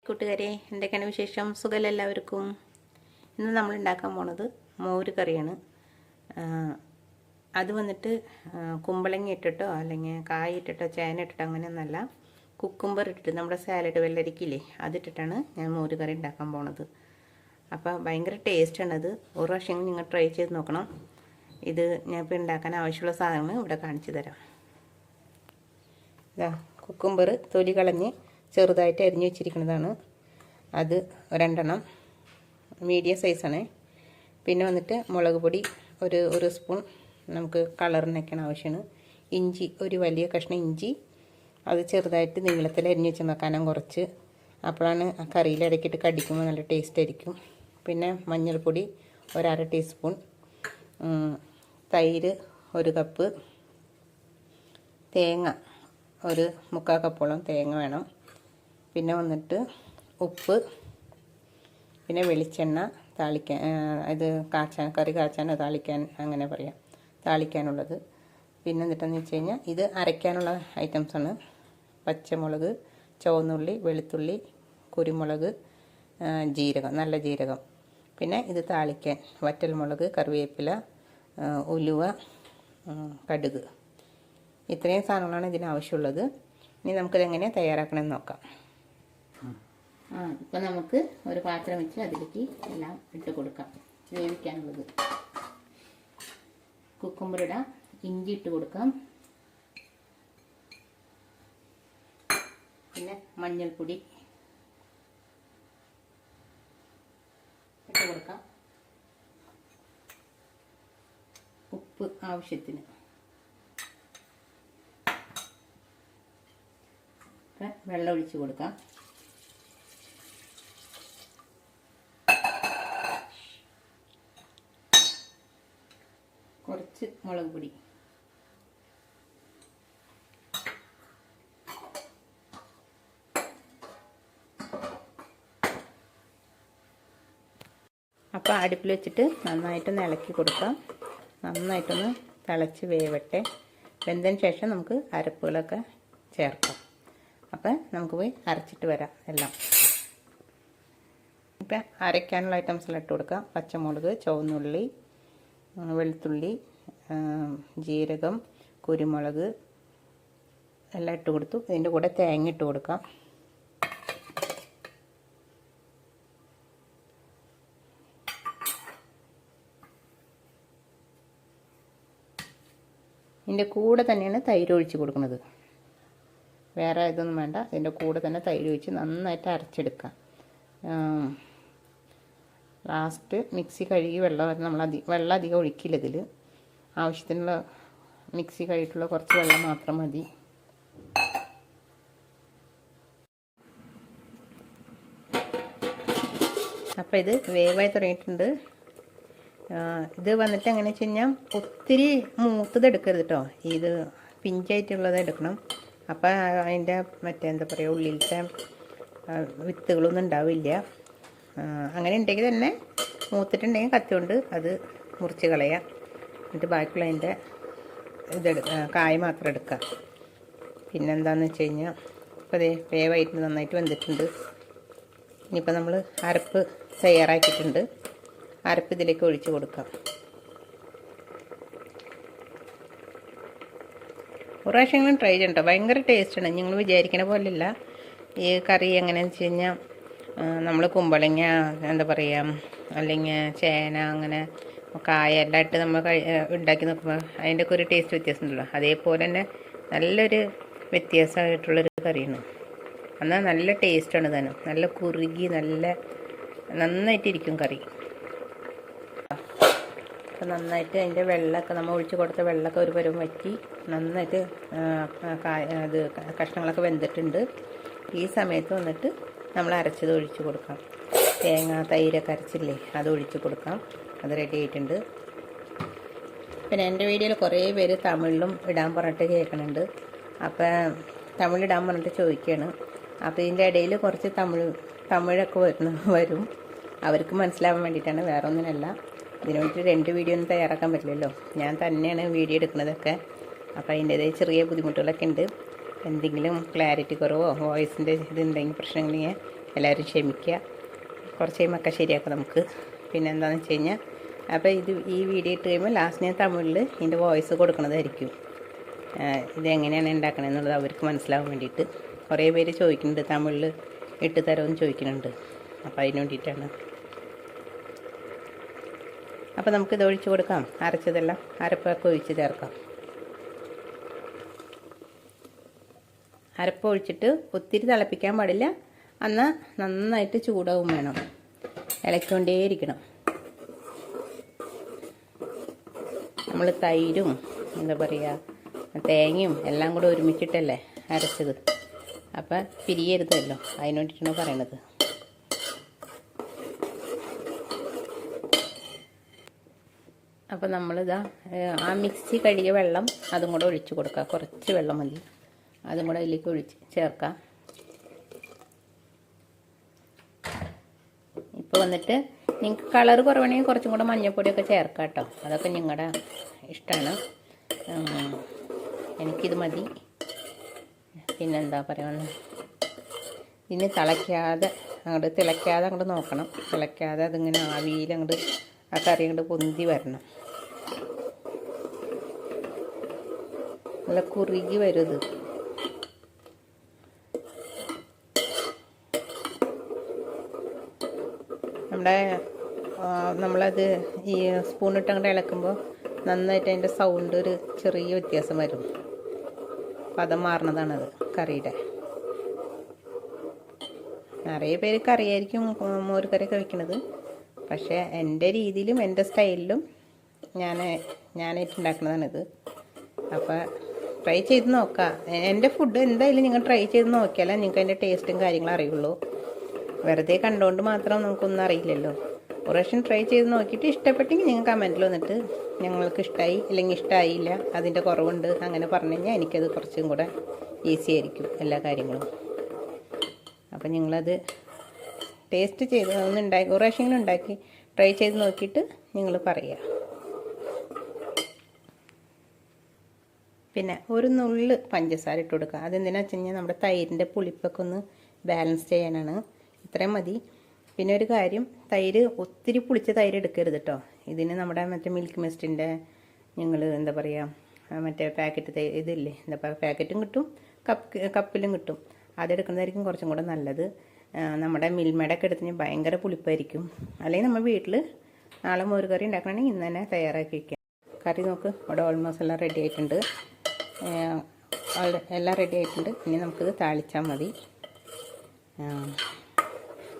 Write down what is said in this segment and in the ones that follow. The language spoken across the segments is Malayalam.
കൂട്ടുകാരെ, എന്തൊക്കെയാണ് വിശേഷം? സുഖമല്ല എല്ലാവർക്കും. ഇന്ന് നമ്മൾ ഉണ്ടാക്കാൻ പോണത് മോര് കറിയാണ്. അത് വന്നിട്ട് കുമ്പളങ്ങ ഇട്ടിട്ടോ അല്ലെങ്കിൽ കായ ഇട്ടിട്ടോ ചേന ഇട്ടിട്ടോ അങ്ങനെയൊന്നല്ല, കുക്കുംബർ ഇട്ടിട്ട് നമ്മുടെ സാലഡ് വെള്ളരിക്കില്ലേ അതിട്ടിട്ടാണ് ഞാൻ മോര് കറി ഉണ്ടാക്കാൻ പോണത്. അപ്പോൾ ഭയങ്കര ടേസ്റ്റാണ് അത്. ഒരു പ്രാവശ്യം നിങ്ങൾ ട്രൈ ചെയ്ത് നോക്കണം. ഇത് ഞാൻ ഇപ്പോൾ ഉണ്ടാക്കാൻ ആവശ്യമുള്ള സാധനങ്ങൾ ഇവിടെ കാണിച്ചു തരാം. ഇതാ കുക്കുംബർ തൊലി കളഞ്ഞ് ചെറുതായിട്ട് അരിഞ്ഞു വെച്ചിരിക്കുന്നതാണ്. അത് രണ്ടെണ്ണം മീഡിയം സൈസാണ്. പിന്നെ വന്നിട്ട് മുളക് പൊടി ഒരു സ്പൂൺ, നമുക്ക് കളറിനൊക്കെയാണ് ആവശ്യമാണ്. ഇഞ്ചി ഒരു വലിയ കഷ്ണം ഇഞ്ചി, അത് ചെറുതായിട്ട് നീളത്തിൽ അരിഞ്ഞു വെച്ച് വെക്കാനും കുറച്ച്, അപ്പോഴാണ് ആ കറിയിൽ ഇടയ്ക്കിട്ട് കടിക്കുമ്പോൾ നല്ല ടേസ്റ്റ് ആയിരിക്കും. പിന്നെ മഞ്ഞൾപ്പൊടി ഒരര ടീസ്പൂൺ, തൈര് 1 കപ്പ്, തേങ്ങ ഒരു 3/4 കപ്പോളം തേങ്ങ വേണം. പിന്നെ വന്നിട്ട് ഉപ്പ്, പിന്നെ വെളിച്ചെണ്ണ താളിക്കാൻ, ഇത് കറി കാച്ചാനോ താളിക്കാൻ അങ്ങനെ പറയാം, താളിക്കാനുള്ളത്. പിന്നെ എന്നിട്ടെന്ന് വെച്ച് കഴിഞ്ഞാൽ ഇത് അരയ്ക്കാനുള്ള ഐറ്റംസാണ്. പച്ചമുളക്, ചുവന്നുള്ളി, വെളുത്തുള്ളി, കുരുമുളക്, ജീരകം, നല്ല ജീരകം. പിന്നെ ഇത് താളിക്കാൻ വറ്റൽമുളക്, കറിവേപ്പില, ഉലുവ, കടുക്. ഇത്രയും സാധനങ്ങളാണ് ഇതിനാവശ്യമുള്ളത്. ഇനി നമുക്കിത് എങ്ങനെ തയ്യാറാക്കണമെന്ന് നോക്കാം. ഇപ്പം നമുക്ക് ഒരു പാത്രം വെച്ച് അതിലേക്ക് എല്ലാം ഇട്ട് കൊടുക്കാം. വേവിക്കാനുള്ളത് കുക്കുംബർ ഇടാം, ഇഞ്ചി ഇട്ട് കൊടുക്കാം, പിന്നെ മഞ്ഞൾപ്പൊടി ഇട്ട് കൊടുക്കാം, ഉപ്പ് ആവശ്യത്തിന്, വെള്ളം ഒഴിച്ച് കൊടുക്കാം. കുറച്ച് മുളക് പൊടി, അപ്പോൾ അടുപ്പിൽ വെച്ചിട്ട് നന്നായിട്ടൊന്ന് ഇളക്കി കൊടുക്കാം. നന്നായിട്ടൊന്ന് തിളച്ച് വേവട്ടെ. വെന്തതിന് ശേഷം നമുക്ക് അരപ്പുകളൊക്കെ ചേർക്കാം. അപ്പം നമുക്ക് പോയി അരച്ചിട്ട് വരാം എല്ലാം. ഇപ്പം അരയ്ക്കാനുള്ള ഐറ്റംസെല്ലാം ഇട്ട് കൊടുക്കാം. പച്ചമുളക്, ചുവന്നുള്ളി, വെളുത്തുള്ളി, ജീരകം, കുരുമുളക് എല്ലാം ഇട്ട് കൊടുത്തു. ഇതിൻ്റെ കൂടെ തേങ്ങ ഇട്ട് കൊടുക്കാം. ഇതിൻ്റെ കൂടെ തന്നെയാണ് തൈര് ഒഴിച്ച് കൊടുക്കുന്നത്. വേറെ ഇതൊന്നും വേണ്ട, ഇതിൻ്റെ കൂടെ തന്നെ തൈര് ഒഴിച്ച് നന്നായിട്ട് അരച്ചെടുക്കാം. ലാസ്റ്റ് മിക്സി കഴുകി വെള്ളം അധികം ഒഴിക്കില്ല. ഇതിൽ ആവശ്യത്തിനുള്ള മിക്സി കഴുകിയിട്ടുള്ള കുറച്ച് വെള്ളം മാത്രം മതി. അപ്പോൾ ഇത് വേവായി തുടങ്ങിയിട്ടുണ്ട്. ഇത് വന്നിട്ട് എങ്ങനെയാണെന്ന് വെച്ച് കഴിഞ്ഞാൽ ഒത്തിരി മൂത്തത് എടുക്കരുത് കേട്ടോ. ഇത് പിഞ്ചായിട്ടുള്ളത് എടുക്കണം. അപ്പോൾ അതിൻ്റെ എന്താ പറയുക, ഉള്ളിലത്തെ വിത്തുകളൊന്നും ഉണ്ടാവില്ല. അങ്ങനെ ഉണ്ടെങ്കിൽ തന്നെ മൂത്തിട്ടുണ്ടെങ്കിൽ കത്തി കൊണ്ട് അത് മുറിച്ച് കളയാം. എന്നിട്ട് ബാക്കിയുള്ള അതിൻ്റെ കായ മാത്രം എടുക്കാം. പിന്നെന്താണെന്ന് വെച്ച് കഴിഞ്ഞാൽ ഇപ്പോൾ അതേ വേവായിട്ട് നന്നായിട്ട് വെന്തിട്ടുണ്ട്. ഇനിയിപ്പോൾ നമ്മൾ അരപ്പ് തയ്യാറാക്കിയിട്ടുണ്ട്. അരപ്പ് ഇതിലേക്ക് ഒഴിച്ച് കൊടുക്കാം. ഒരു പ്രാവശ്യങ്ങളും ട്രൈ ചെയ്യണ്ട, ഭയങ്കര ടേസ്റ്റാണ്. നിങ്ങൾ വിചാരിക്കണ പോലെയല്ല. ഈ കറി എങ്ങനെയാണെന്ന് വെച്ച് കഴിഞ്ഞാൽ നമ്മൾ കുമ്പളങ്ങ എന്താ പറയുക, അല്ലെങ്കിൽ ചേന, അങ്ങനെ കായ എല്ലാം ഇട്ട് നമ്മൾ ഉണ്ടാക്കി നോക്കുമ്പോൾ അതിൻ്റെ ഒക്കെ ഒരു ടേസ്റ്റ് വ്യത്യാസം ഉണ്ടല്ലോ. അതേപോലെ തന്നെ നല്ലൊരു വ്യത്യാസമായിട്ടുള്ളൊരു കറിയാണ്. എന്നാൽ നല്ല ടേസ്റ്റാണ് താനും. നല്ല കുറുകി നന്നായിട്ടിരിക്കും കറി. അപ്പോൾ നന്നായിട്ട് അതിൻ്റെ വെള്ളമൊക്കെ നമ്മൾ ഒഴിച്ച് കൊടുത്ത വെള്ളമൊക്കെ ഒരു പരുവം വറ്റി നന്നായിട്ട് കഷ്ണങ്ങളൊക്കെ വെന്തിട്ടുണ്ട്. ഈ സമയത്ത് വന്നിട്ട് നമ്മൾ അരച്ചത് ഒഴിച്ച് കൊടുക്കാം. തേങ്ങ തൈരൊക്കെ അരച്ചില്ലേ അത് ഒഴിച്ച് കൊടുക്കാം. അത് റെഡി ആയിട്ടുണ്ട്. പിന്നെ എൻ്റെ വീഡിയോയിൽ കുറേ പേര് തമിഴിലും ഇടാൻ പറഞ്ഞിട്ട് കേൾക്കുന്നുണ്ട്. അപ്പം തമിഴിടാൻ പറഞ്ഞിട്ട് ചോദിക്കുകയാണ്. അപ്പോൾ ഇതിൻ്റെ ഇടയിൽ കുറച്ച് തമിഴൊക്കെ വരും. അവർക്ക് മനസ്സിലാവാൻ വേണ്ടിയിട്ടാണ്, വേറെ ഒന്നിനല്ല. ഇതിന് വേണ്ടിയിട്ട് 2 വീഡിയോ ഒന്നും തയ്യാറാക്കാൻ പറ്റില്ലല്ലോ. ഞാൻ തന്നെയാണ് വീഡിയോ എടുക്കുന്നതൊക്കെ. അപ്പോൾ അതിൻ്റേതായ ചെറിയ ബുദ്ധിമുട്ടുകളൊക്കെ ഉണ്ട്. എന്തെങ്കിലും ക്ലാരിറ്റി കുറവോ വോയിസിൻ്റെ ഇതുണ്ടെങ്കിൽ പ്രശ്നങ്ങൾ എല്ലാവരും ക്ഷമിക്കുക. കുറച്ച് കഴിയുമ്പോൾ ശരിയാക്കാം നമുക്ക്. പിന്നെ എന്താണെന്ന് വെച്ച് കഴിഞ്ഞാൽ അപ്പോൾ ഈ വീഡിയോ ഇട്ട് കഴിയുമ്പോൾ ലാസ്റ്റ് ഞാൻ തമിഴിൽ ഇതിൻ്റെ വോയിസ് കൊടുക്കുന്നതായിരിക്കും. ഇതെങ്ങനെയാണ് ഉണ്ടാക്കണമെന്നുള്ളത് അവർക്ക് മനസ്സിലാവാൻ വേണ്ടിയിട്ട്. കുറേ പേര് ചോദിക്കുന്നുണ്ട് തമിഴിൽ ഇട്ട് തരുമെന്ന് ചോദിക്കുന്നുണ്ട്. അപ്പോൾ അതിന് വേണ്ടിയിട്ടാണ്. അപ്പോൾ നമുക്കിത് ഒഴിച്ച് കൊടുക്കാം. അരച്ചതെല്ലാം അരപ്പൊക്കെ ഒഴിച്ച് ചേർക്കാം. അരപ്പ് ഒഴിച്ചിട്ട് ഒത്തിരി തിളപ്പിക്കാൻ പാടില്ല. എന്നാൽ നന്നായിട്ട് ചൂടാവും വേണം. ഇളക്കിക്കൊണ്ടേയിരിക്കണം. നമ്മൾ തൈരും എന്താ പറയുക തേങ്ങയും എല്ലാം കൂടെ ഒരുമിച്ചിട്ടല്ലേ അരച്ചത്. അപ്പം പിരിയരുതല്ലോ, അതിന് വേണ്ടിയിട്ടാണ് പറയണത്. അപ്പോൾ നമ്മളിതാ ആ മിക്സി കഴുകിയ വെള്ളം അതും കൂടെ ഒഴിച്ച് കൊടുക്കുക. കുറച്ച് വെള്ളം മതി. അതും കൂടെ അതിലേക്ക് ഒഴിച്ച് ചേർക്കാം. ഇപ്പോൾ വന്നിട്ട് നിങ്ങൾക്ക് കളർ കുറവാണെങ്കിൽ കുറച്ചും കൂടെ മഞ്ഞൾപ്പൊടിയൊക്കെ ചേർക്കാം കേട്ടോ. അതൊക്കെ നിങ്ങളുടെ ഇഷ്ടമാണ്. എനിക്കിത് മതി. പിന്നെന്താ പറയുക, ഇനി തിളയ്ക്കാതെ അങ്ങോട്ട് നോക്കണം. തിളയ്ക്കാതെ അതിങ്ങനെ ആവിയിൽ അങ്ങോട്ട് ആ കറി അങ്ങോട്ട് പൊന്തി വരണം. നല്ല കുറുകി വരും ഇത്. നമ്മളത് ഈ സ്പൂണിട്ട് അങ്ങോട്ട് ഇളക്കുമ്പോൾ നന്നായിട്ട് അതിൻ്റെ സൗണ്ട് ഒരു ചെറിയ വ്യത്യാസം വരും. പദം മാറണതാണത് കറിയുടെ. നിറയെ പേര് കറിയായിരിക്കും മോര് കറിയൊക്കെ വയ്ക്കണത്. പക്ഷേ എൻ്റെ രീതിയിലും എൻ്റെ സ്റ്റൈലിലും ഞാനായിട്ട് ഉണ്ടാക്കുന്നതാണിത്. അപ്പോൾ ട്രൈ ചെയ്ത് നോക്കാം. എൻ്റെ ഫുഡ് എന്തായാലും നിങ്ങൾ ട്രൈ ചെയ്ത് നോക്കിയാലേ നിങ്ങൾക്ക് അതിൻ്റെ ടേസ്റ്റും കാര്യങ്ങളും അറിയുള്ളൂ. വെറുതെ കണ്ടുകൊണ്ട് മാത്രം നമുക്കൊന്നും അറിയില്ലല്ലോ. ഒരു പ്രാവശ്യം ട്രൈ ചെയ്ത് നോക്കിയിട്ട് ഇഷ്ടപ്പെട്ടെങ്കിൽ നിങ്ങൾ കമൻറ്റിൽ വന്നിട്ട് ഞങ്ങൾക്ക് ഇഷ്ടമായി അല്ലെങ്കിൽ ഇഷ്ടമായില്ല, അതിൻ്റെ കുറവുണ്ട് അങ്ങനെ പറഞ്ഞു കഴിഞ്ഞാൽ എനിക്കത് കുറച്ചും കൂടെ ഈസി ആയിരിക്കും എല്ലാ കാര്യങ്ങളും. അപ്പം നിങ്ങളത് ടേസ്റ്റ് ചെയ്ത് ഒന്ന് ഉണ്ടാക്കി ഒരു പ്രാവശ്യം ഉണ്ടാക്കി ട്രൈ ചെയ്ത് നോക്കിയിട്ട് നിങ്ങൾ പറയുക. പിന്നെ ഒരു നുള്ള് പഞ്ചസാര ഇട്ട് കൊടുക്കുക. അതെന്തിനാണെന്ന് വെച്ച് കഴിഞ്ഞാൽ നമ്മുടെ തൈരിൻ്റെ പുളിപ്പൊക്കെ ഒന്ന് ബാലൻസ് ചെയ്യാനാണ്. ഇത്രയും മതി. പിന്നെ ഒരു കാര്യം, തൈര് ഒത്തിരി പുളിച്ച തൈര് എടുക്കരുത് കേട്ടോ. ഇതിന് നമ്മുടെ മറ്റേ മിൽക്ക് മിസ്റ്റിൻ്റെ ഞങ്ങൾ എന്താ പറയുക മറ്റേ പാക്കറ്റ് തൈര് ഇതില്ലേ, എന്താ പറയുക പാക്കറ്റും കിട്ടും കപ്പിലും കിട്ടും. അതെടുക്കുന്നതായിരിക്കും കുറച്ചും കൂടെ നല്ലത്. നമ്മുടെ മിൽമയുടെ ഒക്കെ എടുത്ത് ഭയങ്കര പുളിപ്പായിരിക്കും. അല്ലെങ്കിൽ നമ്മൾ വീട്ടിൽ നാളെ മോര് കറി ഉണ്ടാക്കണമെങ്കിൽ ഇന്ന് തന്നെ തയ്യാറാക്കി വയ്ക്കാം. കറി നോക്ക്, ഇവിടെ ഓൾമോസ്റ്റ് എല്ലാം റെഡി ആയിട്ടുണ്ട്. എല്ലാം റെഡി ആയിട്ടുണ്ട്. ഇനി നമുക്കിത് താളിച്ചാൽ മതി.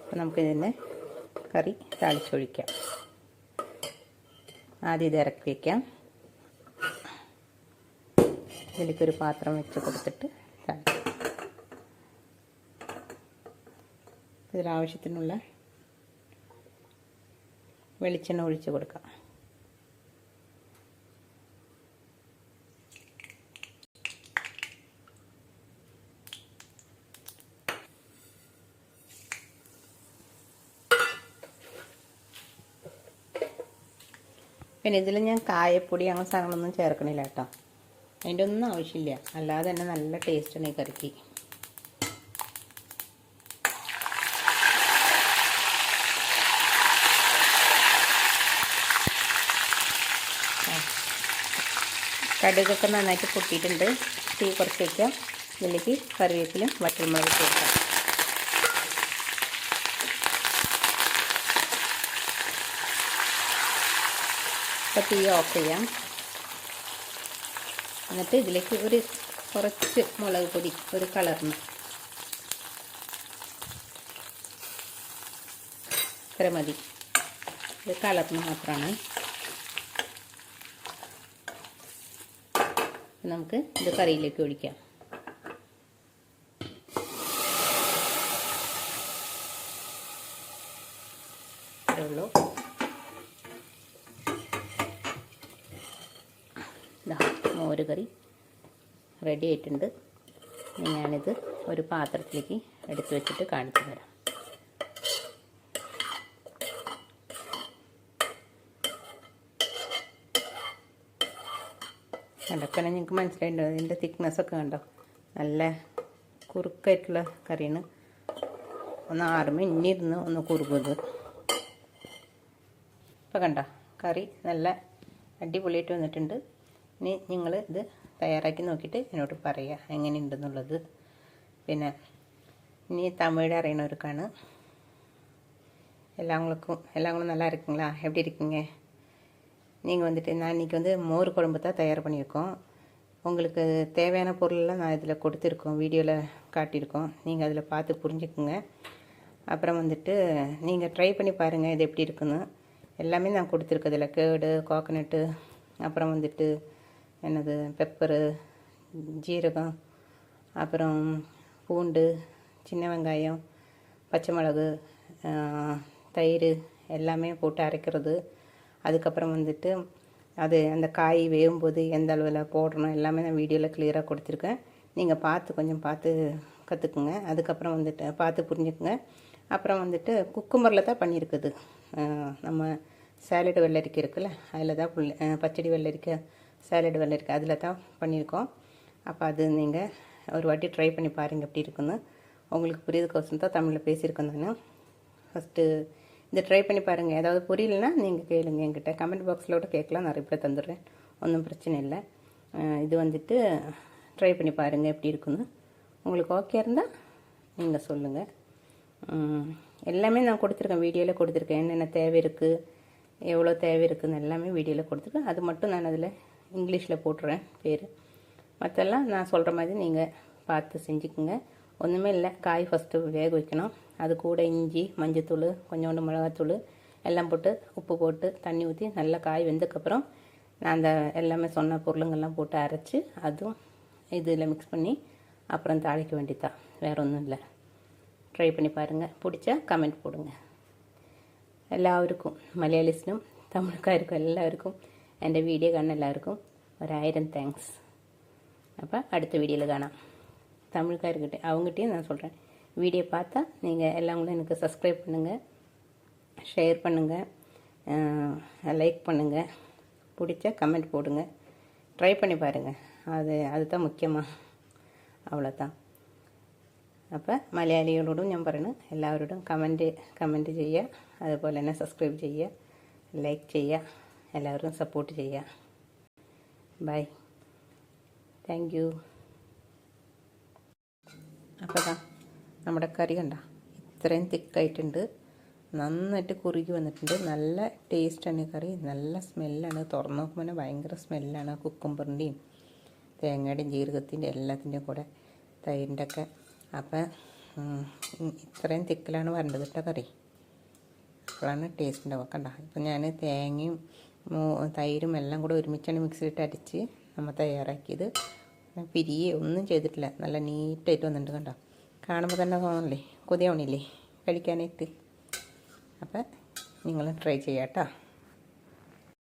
അപ്പോൾ നമുക്കിതിനെ കറി താളിച്ചൊഴിക്കാം. ആദ്യം ഇത് ഇറക്കി വയ്ക്കാം. ഇതിലേക്കൊരു പാത്രം വെച്ച് കൊടുത്തിട്ട് താളിക്കാം. ഇതിലാവശ്യത്തിനുള്ള വെളിച്ചെണ്ണ ഒഴിച്ച് കൊടുക്കാം. പിന്നെ ഇതിൽ ഞാൻ കായപ്പൊടി അങ്ങനെ സാധനങ്ങളൊന്നും ചേർക്കണില്ല കേട്ടോ. അതിൻ്റെ ഒന്നും ആവശ്യമില്ല. അല്ലാതെ തന്നെ നല്ല ടേസ്റ്റാണ് ഈ കറിക്ക്. കടുകൊക്കെ നന്നായിട്ട് പൊട്ടിയിട്ടുണ്ട്. തീ കുറച്ച് വയ്ക്കാം. ഇതിലേക്ക് കറിവേപ്പിലും വറ്റൽമുളകും ചേർക്കാം. അപ്പോൾ തീ ഓഫ് ചെയ്യാം. എന്നിട്ട് ഇതിലേക്ക് കുറച്ച് മുളക് പൊടി ഒരു കളറിന് ഇത്ര മതി. ഇത് കളറിന് മാത്രമാണ്. നമുക്ക് ഇത് കറിയിലേക്ക് ഒഴിക്കാം. ഇത്രേ ഉള്ളൂ. മോര് കറി റെഡി ആയിട്ടുണ്ട്. ഞാനിത് ഒരു പാത്രത്തിലേക്ക് എടുത്ത് വെച്ചിട്ട് കാണിച്ചു തരാം. കണ്ടപ്പോൾ നിങ്ങൾക്ക് മനസ്സിലായിട്ടുണ്ടോ ഇതിൻ്റെ തിക്നെസ്സൊക്കെ കണ്ടോ? നല്ല കുറുക്കായിട്ടുള്ള കറിയാണ്. ഒന്ന് ആറുമ്പോൾ ഇനി ഇരുന്ന് ഒന്ന് കുറുകുന്നത്. ഇപ്പോൾ കണ്ട കറി നല്ല അടിപൊളിയായിട്ട് വന്നിട്ടുണ്ട്. ഇനി നിങ്ങൾ ഇത് തയ്യാറാക്കി നോക്കിയിട്ട് എന്നോട് പറയുക എങ്ങനെയുണ്ടെന്നുള്ളത്. പിന്നെ ഇനി തമിഴ് അറിയണവർക്കാണ്. எல்லாங்களும் நல்லா இருக்குங்களா? எப்படி இருக்கீங்க? நீங்கள் வந்துட்டு நான் இன்றைக்கி வந்து மோர் குழம்பு தான் தயார் பண்ணியிருக்கோம். உங்களுக்கு தேவையான பொருளெல்லாம் நான் இதில் கொடுத்துருக்கோம், வீடியோவில் காட்டியிருக்கோம். நீங்கள் அதில் பார்த்து புரிஞ்சுக்குங்க. அப்புறம் வந்துட்டு நீங்கள் ட்ரை பண்ணி பாருங்கள் இது எப்படி இருக்குன்னு. எல்லாமே நான் கொடுத்துருக்கேன். இதில் கேர்டு, கோகனட்டு, அப்புறம் வந்துட்டு என்னது பெப்பரு, ஜீரகம், அப்புறம் பூண்டு, சின்ன வெங்காயம், பச்சை மிளகு, தயிர் எல்லாமே போட்டு அரைக்கிறது. அதுக்கப்புறம் வந்துட்டு அது அந்த காய் வேகும்போது எந்த அளவில் போடணும் எல்லாமே நான் வீடியோவில் கிளியராக கொடுத்துருக்கேன். நீங்கள் கொஞ்சம் பார்த்து கற்றுக்குங்க. அதுக்கப்புறம் வந்துட்டு பார்த்து புரிஞ்சுக்குங்க. அப்புறம் வந்துட்டு குக்கும்பரில் தான் பண்ணியிருக்குது. நம்ம சாலட் வெள்ளரிக்கை இருக்குல்ல, அதில் தான் பச்சடி வெள்ளரிக்கை, சாலட் வெள்ளரிக்கை அதில் தான் பண்ணியிருக்கோம். அப்போ அது நீங்கள் ஒரு வாட்டி ட்ரை பண்ணி பாருங்கள் எப்படி இருக்குன்னு. உங்களுக்கு புரியுதுக்கோசம் தான் தமிழில் பேசியிருக்கேன் நான். ஃபஸ்ட்டு இதை ட்ரை பண்ணி பாருங்கள். ஏதாவது புரியலன்னா நீங்கள் கேளுங்க என்கிட்ட. கமெண்ட் பாக்ஸில் கூட கேட்கலாம், நான் ரிப்ளை தந்துடுறேன், ஒன்றும் பிரச்சனை இல்லை. இது வந்துட்டு ட்ரை பண்ணி பாருங்கள் எப்படி இருக்குன்னு. உங்களுக்கு ஓகே இருந்தால் நீங்கள் சொல்லுங்கள். எல்லாமே நான் கொடுத்துருக்கேன், வீடியோவில் கொடுத்துருக்கேன். என்னென்ன தேவை இருக்குது, எவ்வளோ தேவை இருக்குதுன்னு எல்லாமே வீடியோவில் கொடுத்துருக்கேன். அது மட்டும் நான் அதில் இங்கிலீஷில் போட்டுறேன் பேர். மற்றெல்லாம் நான் சொல்கிற மாதிரி நீங்கள் பார்த்து செஞ்சுக்குங்க. ஒன்றுமே இல்லை, காய் ஃபஸ்ட்டு வேக வைக்கணும். அது கூட இஞ்சி, மஞ்சத்தூள், கொஞ்சோண்டு மிளகாத்தூள் எல்லாம் போட்டு உப்பு போட்டு தண்ணி ஊற்றி நல்லா காய் வெந்ததுக்கப்புறம் நான் அந்த எல்லாமே சொன்ன பொருளுங்கள்லாம் போட்டு அரைச்சி அதுவும் இதில் மிக்ஸ் பண்ணி அப்புறம் தாளிக்க வேண்டியதான், வேறு ஒன்றும் இல்லை. ட்ரை பண்ணி பாருங்கள். பிடிச்சா கமெண்ட் போடுங்க. എല്ലാവർക്കും മലയാളീസിനും തമിഴ്ക്കാർക്കും എല്ലാവർക്കും എൻ്റെ വീഡിയോ കാണുന്ന എല്ലാവർക്കും 1000 താങ്ക്സ്. അപ്പോൾ അടുത്ത വീഡിയോയിൽ കാണാം. தமிழ்கார்கிட்ட அவங்ககிட்டையும் நான் சொல்கிறேன், வீடியோ பார்த்தா நீங்கள் எல்லாம் கூட எனக்கு சப்ஸ்கிரைப் பண்ணுங்கள், ஷேர் பண்ணுங்கள், லைக் பண்ணுங்கள், பிடிச்சா கமெண்ட் போடுங்க, ட்ரை பண்ணி பாருங்கள். அதுதான் മുഖ്യമാണ്. അவ்வளோதான். അപ്പോൾ മലയാളികളോടും ഞാൻ പറയുന്നത് എല്ലാവരോടും കമൻറ്റ് ചെയ്യുക, അതുപോലെ തന്നെ സബ്സ്ക്രൈബ് ചെയ്യുക, ലൈക്ക് ചെയ്യുക, എല്ലാവരും സപ്പോർട്ട് ചെയ്യുക. ബൈ. Thank you. അപ്പോൾ നമ്മുടെ കറി കണ്ട ഇത്രയും തിക്കായിട്ടുണ്ട്, നന്നായിട്ട് കുറുകി വന്നിട്ടുണ്ട്. നല്ല ടേസ്റ്റാണ് കറി, നല്ല സ്മെല്ലാണ്. തുറന്ന് നോക്കുമ്പോൾ ഭയങ്കര സ്മെല്ലാണ്. കുക്കുംബറിൻ്റെയും തേങ്ങയുടെയും ജീരകത്തിൻ്റെ എല്ലാത്തിൻ്റെയും കൂടെ തൈരിൻ്റെ ഒക്കെ. അപ്പം ഇത്രയും തിക്കിലാണ് വരേണ്ടത് കേട്ടോ കറി. അപ്പോഴാണ് ടേസ്റ്റ് ഉണ്ടാവുക. കണ്ട ഇപ്പം ഞാൻ തേങ്ങയും തൈരും എല്ലാം കൂടെ ഒരുമിച്ചാണ് മിക്സിയിലിട്ട് അടിച്ച് നമ്മൾ തയ്യാറാക്കിയത്. പിരിയെ ഒന്നും ചെയ്തിട്ടില്ല, നല്ല നീറ്റായിട്ട് വന്നിട്ടുണ്ട്. കണ്ടോ, കാണുമ്പോൾ തന്നെ തോന്നല്ലേ, കൊതിയാവണില്ലേ കഴിക്കാനായിട്ട്. അപ്പം നിങ്ങൾ ട്രൈ ചെയ്യാം കേട്ടോ.